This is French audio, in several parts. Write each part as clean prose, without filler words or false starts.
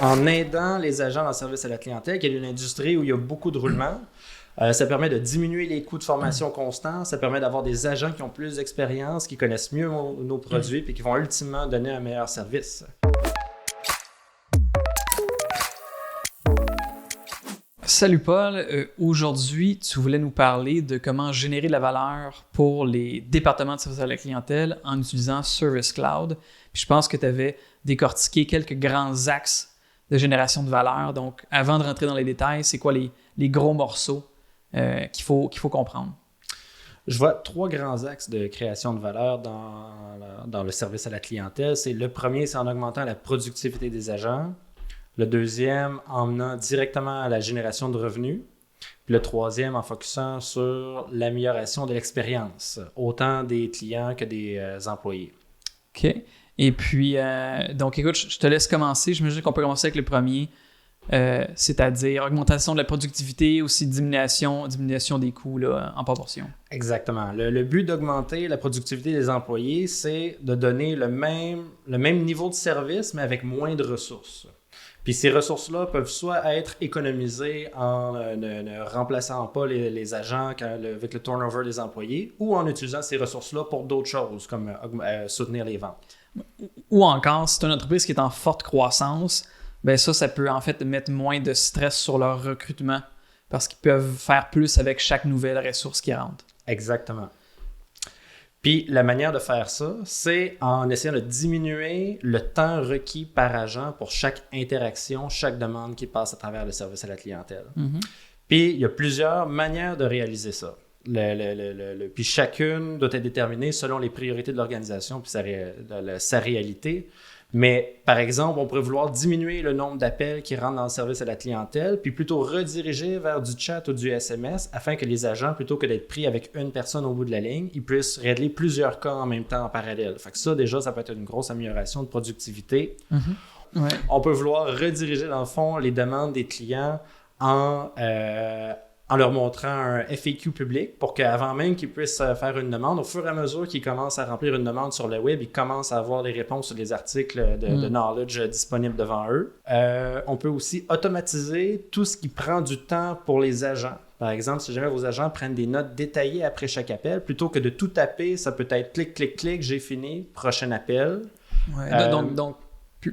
En aidant les agents dans le service à la clientèle, qui est une industrie où il y a beaucoup de roulement, ça permet de diminuer les coûts de formation constants, ça permet d'avoir des agents qui ont plus d'expérience, qui connaissent mieux nos produits et qui vont ultimement donner un meilleur service. Salut Paul, aujourd'hui tu voulais nous parler de comment générer de la valeur pour les départements de service à la clientèle en utilisant Service Cloud. Puis je pense que tu avais décortiqué quelques grands axes de génération de valeur. Donc avant de rentrer dans les détails, c'est quoi les gros morceaux qu'il faut comprendre? Je vois 3 grands axes de création de valeur dans le service à la clientèle. Le premier, c'est en augmentant la productivité des agents. Le deuxième, en menant directement à la génération de revenus. Puis le troisième, en focusant sur l'amélioration de l'expérience, autant des clients que des employés. OK. Et puis, donc écoute, je te laisse commencer. J'imagine qu'on peut commencer avec le premier, c'est-à-dire augmentation de la productivité, aussi diminution des coûts là, en proportion. Exactement. Le but d'augmenter la productivité des employés, c'est de donner le même niveau de service, mais avec moins de ressources. Puis ces ressources-là peuvent soit être économisées en ne remplaçant pas les agents avec le turnover des employés, ou en utilisant ces ressources-là pour d'autres choses, comme soutenir les ventes. Ou encore, si c'est une entreprise qui est en forte croissance, ben ça peut en fait mettre moins de stress sur leur recrutement parce qu'ils peuvent faire plus avec chaque nouvelle ressource qui rentre. Exactement. Puis la manière de faire ça, c'est en essayant de diminuer le temps requis par agent pour chaque interaction, chaque demande qui passe à travers le service à la clientèle. Mm-hmm. Puis il y a plusieurs manières de réaliser ça. Puis chacune doit être déterminée selon les priorités de l'organisation puis sa réalité. Mais par exemple, on pourrait vouloir diminuer le nombre d'appels qui rentrent dans le service à la clientèle, puis plutôt rediriger vers du chat ou du SMS afin que les agents, plutôt que d'être pris avec une personne au bout de la ligne, ils puissent régler plusieurs cas en même temps en parallèle. Fait que ça, déjà, ça peut être une grosse amélioration de productivité. Mm-hmm. Ouais. On peut vouloir rediriger, dans le fond, les demandes des clients en leur montrant un FAQ public pour qu'avant même qu'ils puissent faire une demande, au fur et à mesure qu'ils commencent à remplir une demande sur le web, ils commencent à avoir les réponses sur les articles de knowledge disponibles devant eux. On peut aussi automatiser tout ce qui prend du temps pour les agents. Par exemple, si jamais vos agents prennent des notes détaillées après chaque appel, plutôt que de tout taper, ça peut être clic, clic, clic, j'ai fini, prochain appel. Ouais, donc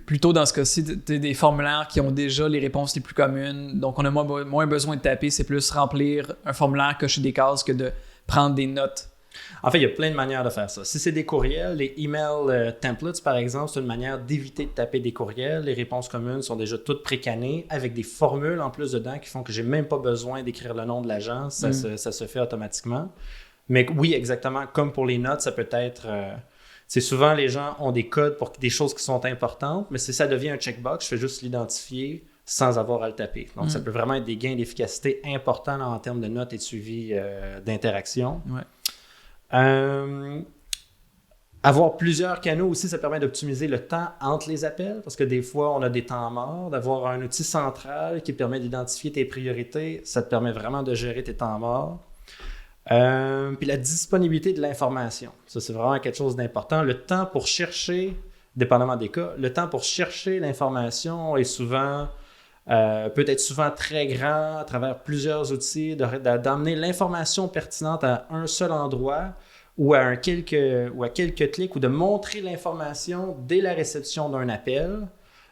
plutôt dans ce cas-ci, des formulaires qui ont déjà les réponses les plus communes. Donc, on a moins besoin de taper. C'est plus remplir un formulaire, cocher des cases que de prendre des notes. En fait, il y a plein de manières de faire ça. Si c'est des courriels, les email templates, par exemple, c'est une manière d'éviter de taper des courriels. Les réponses communes sont déjà toutes précannées avec des formules en plus dedans qui font que j'ai même pas besoin d'écrire le nom de l'agent. Ça se fait automatiquement. Mais oui, exactement. Comme pour les notes, ça peut être... C'est souvent, les gens ont des codes pour des choses qui sont importantes, mais si ça devient un checkbox, je fais juste l'identifier sans avoir à le taper. Donc, ça peut vraiment être des gains d'efficacité importants en termes de notes et de suivi d'interaction. Ouais. Avoir plusieurs canaux aussi, ça permet d'optimiser le temps entre les appels, parce que des fois, on a des temps morts. D'avoir un outil central qui permet d'identifier tes priorités, ça te permet vraiment de gérer tes temps morts. Puis la disponibilité de l'information. Ça, c'est vraiment quelque chose d'important. Le temps pour chercher, dépendamment des cas, le temps pour chercher l'information est souvent, peut être souvent très grand à travers plusieurs outils, d'emmener l'information pertinente à un seul endroit ou à quelques clics, ou de montrer l'information dès la réception d'un appel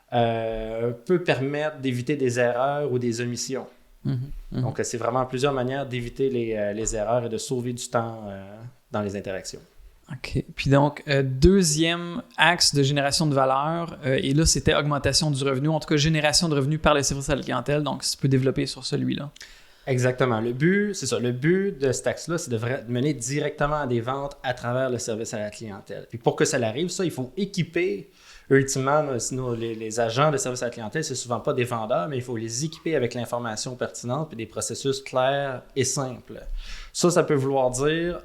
peut permettre d'éviter des erreurs ou des omissions. Mm-hmm. Donc, c'est vraiment plusieurs manières d'éviter les erreurs et de sauver du temps dans les interactions. OK. Puis donc, deuxième axe de génération de valeur, et là, c'était augmentation du revenu, en tout cas, génération de revenus par les services à la clientèle. Donc, si tu peux développer sur celui-là. Exactement. Le but de cet axe-là, c'est de mener directement à des ventes à travers le service à la clientèle. Puis pour que ça arrive, il faut équiper. Ultimement, les agents de service à la clientèle, c'est souvent pas des vendeurs, mais il faut les équiper avec l'information pertinente et des processus clairs et simples. Ça peut vouloir dire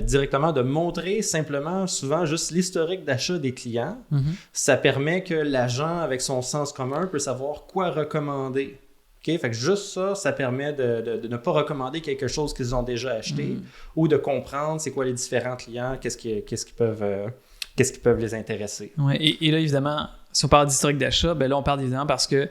directement de montrer simplement, souvent, juste l'historique d'achat des clients. Mm-hmm. Ça permet que l'agent, avec son sens commun, peut savoir quoi recommander. Okay? Fait que juste ça permet de ne pas recommander quelque chose qu'ils ont déjà acheté ou de comprendre c'est quoi les différents clients, qu'est-ce qu'ils peuvent qu'est-ce qui peut les intéresser. Ouais, et là, évidemment, si on parle d'historique d'achat, ben là, on parle évidemment parce que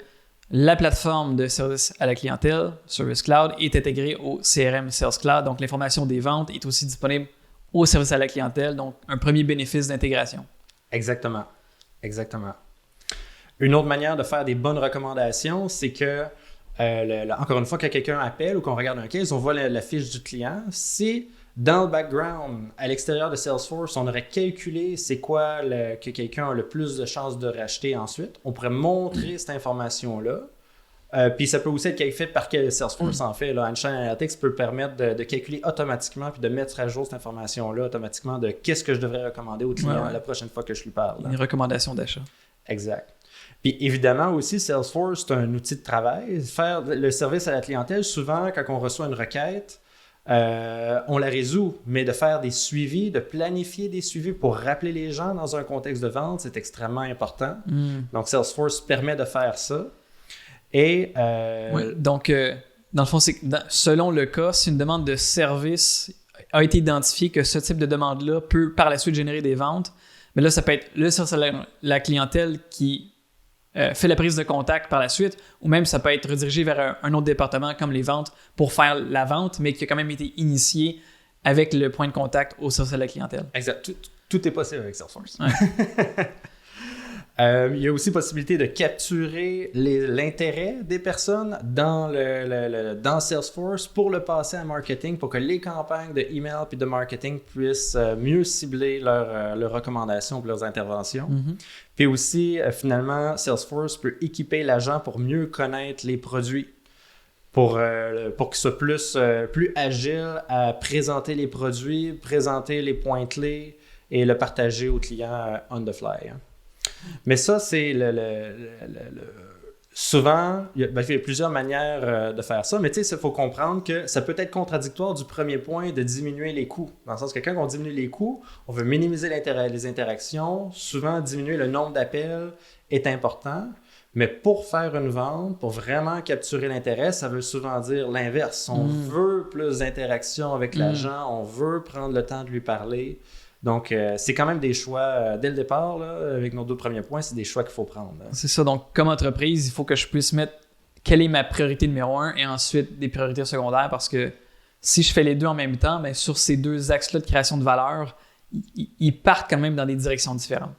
la plateforme de service à la clientèle, Service Cloud, est intégrée au CRM Sales Cloud. Donc, l'information des ventes est aussi disponible au service à la clientèle. Donc, un premier bénéfice d'intégration. Exactement. Une autre manière de faire des bonnes recommandations, c'est que, encore une fois, quand quelqu'un appelle ou qu'on regarde un case, on voit la fiche du client. Si dans le background, à l'extérieur de Salesforce, on aurait calculé c'est quoi que quelqu'un a le plus de chances de racheter ensuite, on pourrait montrer cette information-là. Puis ça peut aussi être fait par quel Salesforce en fait. Là, Einstein Analytics peut permettre de calculer automatiquement puis de mettre à jour cette information-là automatiquement de qu'est-ce que je devrais recommander au client la prochaine fois que je lui parle. Une recommandation d'achat. Exact. Puis évidemment aussi, Salesforce, c'est un outil de travail. Faire le service à la clientèle, souvent, quand on reçoit une requête, on la résout, mais de faire des suivis, de planifier des suivis pour rappeler les gens dans un contexte de vente, c'est extrêmement important. Donc, Salesforce permet de faire ça. Et donc, dans le fond, c'est que selon le cas, si une demande de service a été identifiée, que ce type de demande-là peut par la suite générer des ventes, mais là, ça peut être le service à la clientèle qui fait la prise de contact par la suite, ou même ça peut être redirigé vers un autre département comme les ventes pour faire la vente, mais qui a quand même été initié avec le point de contact au service à la clientèle. Exact. Tout est possible avec Salesforce. Ouais. Il y a aussi possibilité de capturer l'intérêt des personnes dans Salesforce pour le passer à marketing, pour que les campagnes de email et de marketing puissent mieux cibler leurs recommandations et leurs interventions. Puis aussi, finalement, Salesforce peut équiper l'agent pour mieux connaître les produits, pour qu'il soit plus agile à présenter les produits, présenter les points clés et le partager aux clients on the fly. Mais ça, c'est souvent, il y a plusieurs manières de faire ça, mais tu sais, il faut comprendre que ça peut être contradictoire du premier point de diminuer les coûts. Dans le sens que quand on diminue les coûts, on veut minimiser les interactions, souvent diminuer le nombre d'appels est important, mais pour faire une vente, pour vraiment capturer l'intérêt, ça veut souvent dire l'inverse. On veut plus d'interactions avec l'agent, on veut prendre le temps de lui parler. Donc, c'est quand même des choix, dès le départ, là, avec nos deux premiers points, c'est des choix qu'il faut prendre. C'est ça. Donc, comme entreprise, il faut que je puisse mettre quelle est ma priorité numéro 1 et ensuite des priorités secondaires parce que si je fais les deux en même temps, bien, sur ces deux axes-là de création de valeur, ils partent quand même dans des directions différentes.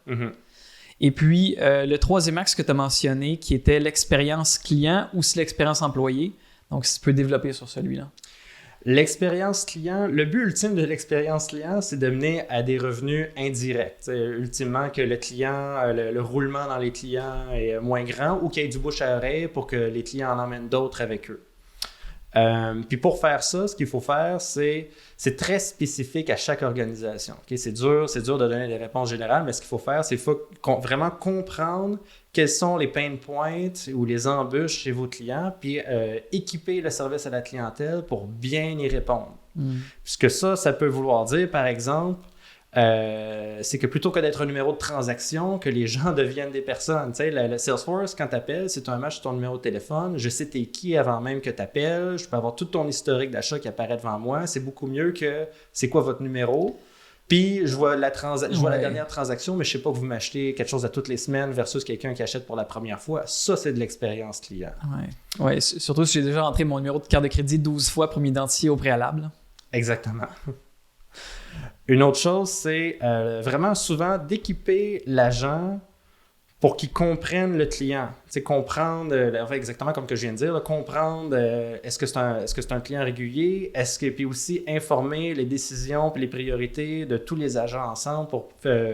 Et puis, le troisième axe que tu as mentionné, qui était l'expérience client ou si l'expérience employé. Donc, si tu peux développer sur celui-là. L'expérience client, le but ultime de l'expérience client, c'est de mener à des revenus indirects. Ultimement, que le client, le roulement dans les clients est moins grand ou qu'il y ait du bouche à oreille pour que les clients en emmènent d'autres avec eux. Puis pour faire ça, ce qu'il faut faire, c'est très spécifique à chaque organisation. Okay? C'est dur de donner des réponses générales, mais ce qu'il faut faire, c'est vraiment comprendre quels sont les pain points ou les embûches chez vos clients, puis équiper le service à la clientèle pour bien y répondre. Puisque ça peut vouloir dire, par exemple, c'est que plutôt que d'être un numéro de transaction, que les gens deviennent des personnes. Tu sais, le Salesforce, quand tu appelles, c'est un match sur ton numéro de téléphone. Je sais t'es qui avant même que tu appelles. Je peux avoir tout ton historique d'achat qui apparaît devant moi. C'est beaucoup mieux que c'est quoi votre numéro. Puis, je vois la dernière transaction, mais je ne sais pas que vous m'achetez quelque chose à toutes les semaines versus quelqu'un qui achète pour la première fois. Ça, c'est de l'expérience client. Ouais, surtout si j'ai déjà rentré mon numéro de carte de crédit 12 fois pour m'identifier au préalable. Exactement. Une autre chose, c'est vraiment souvent d'équiper l'agent pour qu'il comprenne le client. C'est comprendre, exactement comme que je viens de dire, comprendre est-ce que c'est un client régulier, puis aussi informer les décisions et les priorités de tous les agents ensemble pour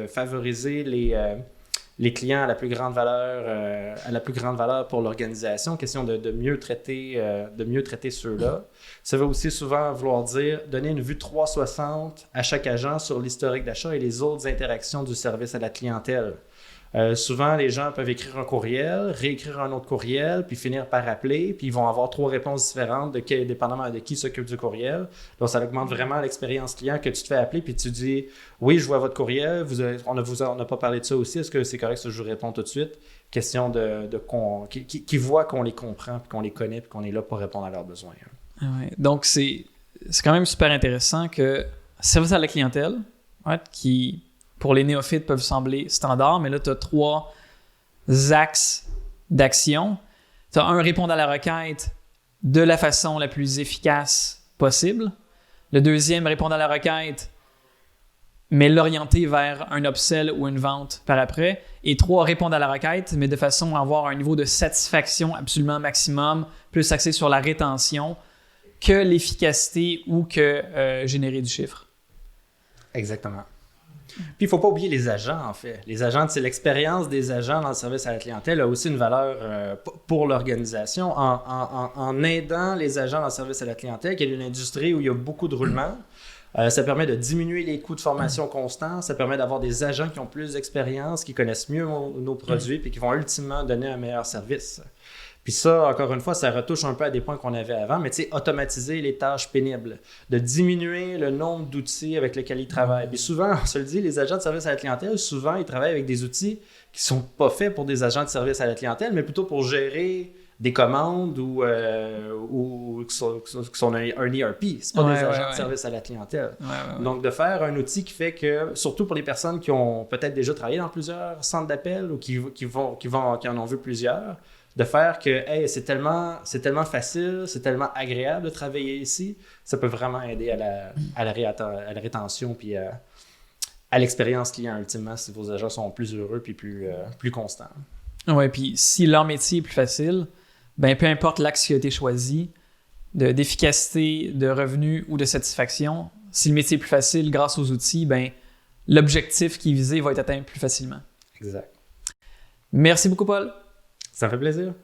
favoriser les clients à la plus grande valeur pour l'organisation. Question de mieux traiter ceux-là. Ça va aussi souvent vouloir dire donner une vue 360 à chaque agent sur l'historique d'achat et les autres interactions du service à la clientèle. Souvent, les gens peuvent écrire un courriel, réécrire un autre courriel, puis finir par appeler, puis ils vont avoir 3 réponses différentes dépendamment de qui s'occupe du courriel. Donc, ça augmente vraiment l'expérience client que tu te fais appeler, puis tu dis « Oui, je vois votre courriel, on n'a pas parlé de ça aussi, est-ce que c'est correct si je vous réponds tout de suite? » Question qu'ils voient qu'on les comprend, puis qu'on les connaît, puis qu'on est là pour répondre à leurs besoins. Ouais. Donc, c'est quand même super intéressant que service à la clientèle, qui pour les néophytes, peuvent sembler standards, mais là, tu as 3 axes d'action. Tu as un, répondre à la requête de la façon la plus efficace possible. Le deuxième, répondre à la requête, mais l'orienter vers un upsell ou une vente par après. Et 3, répondre à la requête, mais de façon à avoir un niveau de satisfaction absolument maximum, plus axé sur la rétention que l'efficacité ou que générer du chiffre. Exactement. Puis, il ne faut pas oublier les agents, en fait. Les agents, c'est l'expérience des agents dans le service à la clientèle a aussi une valeur pour l'organisation. En aidant les agents dans le service à la clientèle, qui est une industrie où il y a beaucoup de roulements, ça permet de diminuer les coûts de formation constants, ça permet d'avoir des agents qui ont plus d'expérience, qui connaissent mieux nos produits, puis qui vont ultimement donner un meilleur service. Puis ça, encore une fois, ça retouche un peu à des points qu'on avait avant, mais tu sais, automatiser les tâches pénibles, de diminuer le nombre d'outils avec lesquels ils travaillent. Puis souvent, on se le dit, les agents de service à la clientèle, souvent, ils travaillent avec des outils qui ne sont pas faits pour des agents de service à la clientèle, mais plutôt pour gérer des commandes ou qui sont un ERP. C'est pas des agents de service à la clientèle. Donc, de faire un outil qui fait que, surtout pour les personnes qui ont peut-être déjà travaillé dans plusieurs centres d'appel ou qui en ont vu plusieurs, de faire que hey, c'est tellement facile, c'est tellement agréable de travailler ici, ça peut vraiment aider à la rétention puis à l'expérience client ultimement si vos agents sont plus heureux puis plus constants. Oui, puis si leur métier est plus facile, ben peu importe l'axe qui a été choisi, d'efficacité, de revenus ou de satisfaction, si le métier est plus facile grâce aux outils, ben l'objectif qui est visé va être atteint plus facilement. Exact. Merci beaucoup, Paul. Ça me fait plaisir.